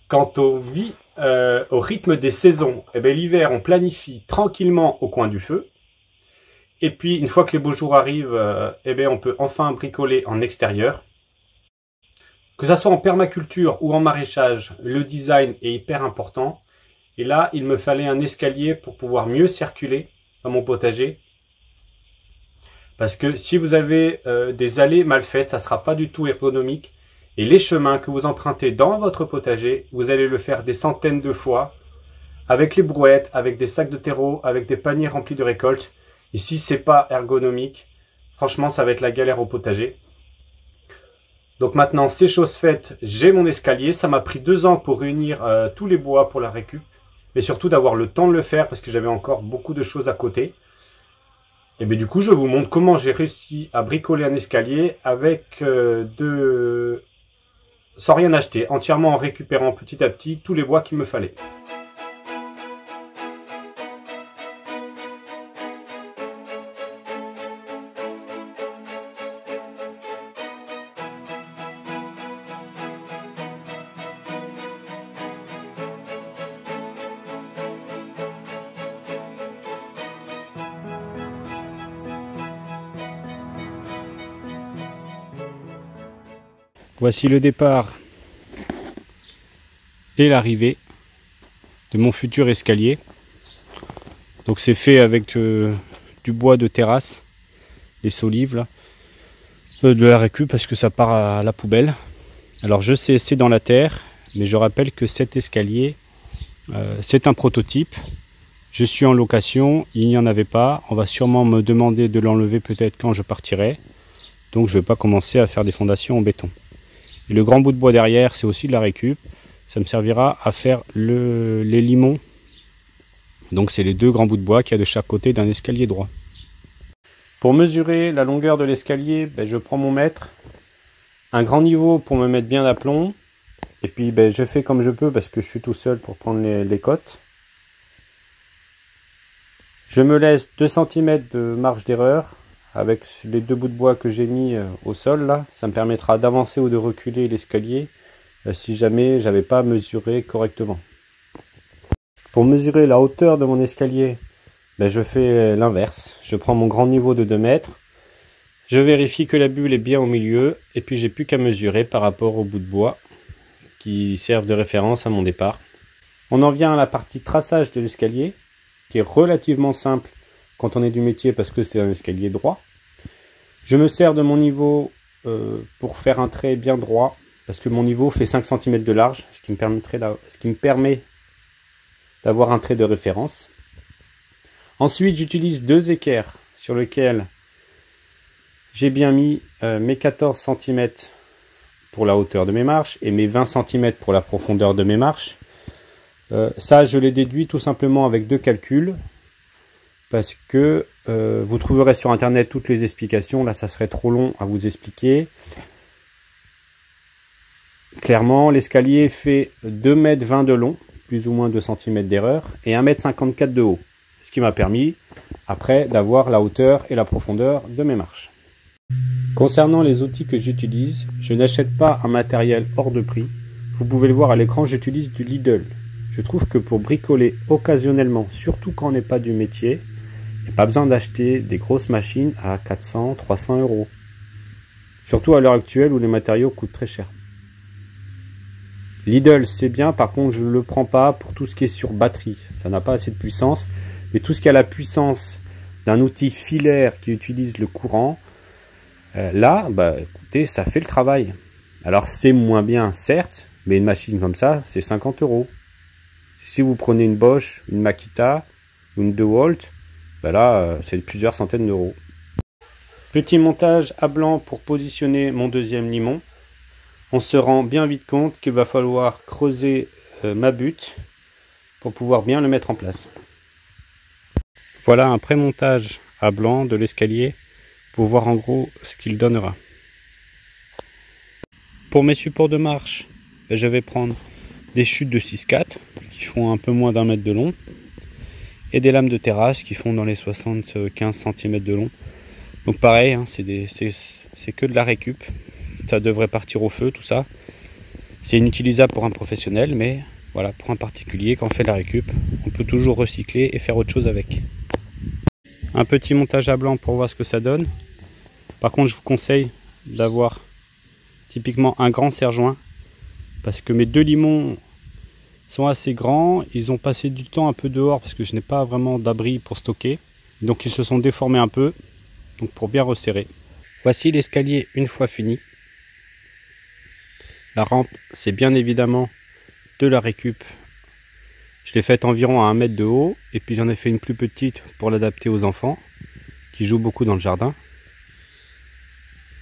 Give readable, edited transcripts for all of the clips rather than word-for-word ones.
Quant au rythme des saisons, eh bien, l'hiver, on planifie tranquillement au coin du feu. Et puis, une fois que les beaux jours arrivent, eh bien, on peut enfin bricoler en extérieur. Que ça soit en permaculture ou en maraîchage, le design est hyper important. Et là, il me fallait un escalier pour pouvoir mieux circuler dans mon potager. Parce que si vous avez des allées mal faites, ça ne sera pas du tout ergonomique. Et les chemins que vous empruntez dans votre potager, vous allez le faire des centaines de fois, avec les brouettes, avec des sacs de terreau, avec des paniers remplis de récoltes. Et si c'est pas ergonomique, franchement, ça va être la galère au potager. Donc maintenant, c'est chose faite, j'ai mon escalier. Ça m'a pris 2 ans pour réunir tous les bois pour la récup. Mais surtout d'avoir le temps de le faire parce que j'avais encore beaucoup de choses à côté. Et bien du coup, je vous montre comment j'ai réussi à bricoler un escalier avec sans rien acheter, entièrement en récupérant petit à petit tous les bois qu'il me fallait. Voici le départ et l'arrivée de mon futur escalier. Donc c'est fait avec du bois de terrasse, des solives là, de la récup parce que ça part à la poubelle. Alors je sais, c'est dans la terre, mais je rappelle que cet escalier, c'est un prototype. Je suis en location, il n'y en avait pas. On va sûrement me demander de l'enlever peut-être quand je partirai. Donc je ne vais pas commencer à faire des fondations en béton. Et le grand bout de bois derrière, c'est aussi de la récup. Ça me servira à faire les limons. Donc c'est les 2 grands bouts de bois qu'il y a de chaque côté d'un escalier droit. Pour mesurer la longueur de l'escalier, je prends mon mètre. Un grand niveau pour me mettre bien d'aplomb. Et puis je fais comme je peux parce que je suis tout seul pour prendre les cotes. Je me laisse 2 cm de marge d'erreur. Avec les 2 bouts de bois que j'ai mis au sol là, ça me permettra d'avancer ou de reculer l'escalier si jamais j'avais pas mesuré correctement. Pour mesurer la hauteur de mon escalier, je fais l'inverse. Je prends mon grand niveau de 2 mètres, je vérifie que la bulle est bien au milieu et puis j'ai plus qu'à mesurer par rapport au bout de bois qui servent de référence à mon départ. On en vient à la partie traçage de l'escalier qui est relativement simple quand on est du métier parce que c'est un escalier droit. Je me sers de mon niveau pour faire un trait bien droit parce que mon niveau fait 5 cm de large, ce qui me permet d'avoir un trait de référence. Ensuite, j'utilise 2 équerres sur lesquels j'ai bien mis mes 14 cm pour la hauteur de mes marches et mes 20 cm pour la profondeur de mes marches. Ça, je l'ai déduit tout simplement avec 2 calculs. Parce que vous trouverez sur internet toutes les explications. Là, ça serait trop long à vous expliquer. Clairement, l'escalier fait 2,20 m de long, plus ou moins 2 cm d'erreur, et 1,54 m de haut. Ce qui m'a permis, après, d'avoir la hauteur et la profondeur de mes marches. Concernant les outils que j'utilise, je n'achète pas un matériel hors de prix. Vous pouvez le voir à l'écran, j'utilise du Lidl. Je trouve que pour bricoler occasionnellement, surtout quand on n'est pas du métier, il n'y a pas besoin d'acheter des grosses machines à 400, 300 €. Surtout à l'heure actuelle où les matériaux coûtent très cher. Lidl, c'est bien, par contre, je ne le prends pas pour tout ce qui est sur batterie. Ça n'a pas assez de puissance. Mais tout ce qui a la puissance d'un outil filaire qui utilise le courant, là, écoutez, ça fait le travail. Alors, c'est moins bien, certes, mais une machine comme ça, c'est 50 €. Si vous prenez une Bosch, une Makita, une DeWalt, là, c'est plusieurs centaines d'euros. Petit montage à blanc pour positionner mon deuxième limon. On se rend bien vite compte qu'il va falloir creuser ma butte pour pouvoir bien le mettre en place. Voilà un pré-montage à blanc de l'escalier pour voir en gros ce qu'il donnera. Pour mes supports de marche, je vais prendre des chutes de 6-4 qui font un peu moins d'1 mètre de long et des lames de terrasse qui font dans les 75 cm de long. Donc pareil, hein, c'est que de la récup, ça devrait partir au feu tout ça. C'est inutilisable pour un professionnel, mais voilà, pour un particulier, quand on fait la récup, on peut toujours recycler et faire autre chose avec. Un petit montage à blanc pour voir ce que ça donne. Par contre, je vous conseille d'avoir typiquement un grand serre-joint, parce que mes deux limons sont assez grands. Ils ont passé du temps un peu dehors parce que je n'ai pas vraiment d'abri pour stocker. Donc ils se sont déformés un peu, donc pour bien resserrer. Voici l'escalier une fois fini. La rampe, c'est bien évidemment de la récup. Je l'ai faite environ à 1 mètre de haut, et puis j'en ai fait une plus petite pour l'adapter aux enfants qui jouent beaucoup dans le jardin.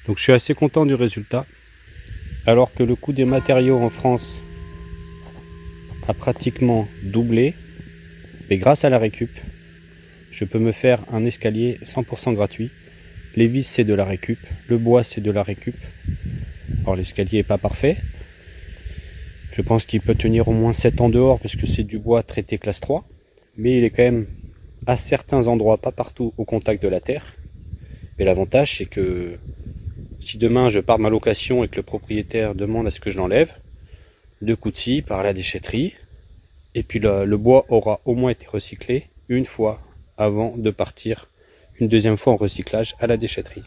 Donc je suis assez content du résultat. Alors que le coût des matériaux en France a pratiquement doublé, mais grâce à la récup, je peux me faire un escalier 100% gratuit. Les vis, c'est de la récup, le bois, c'est de la récup. Alors l'escalier n'est pas parfait. Je pense qu'il peut tenir au moins 7 ans dehors parce que c'est du bois traité classe 3. Mais il est quand même à certains endroits, pas partout, au contact de la terre. Mais l'avantage, c'est que si demain je pars de ma location et que le propriétaire demande à ce que je l'enlève, 2 coups de scie par la déchetterie, et puis le bois aura au moins été recyclé une fois avant de partir une deuxième fois en recyclage à la déchetterie.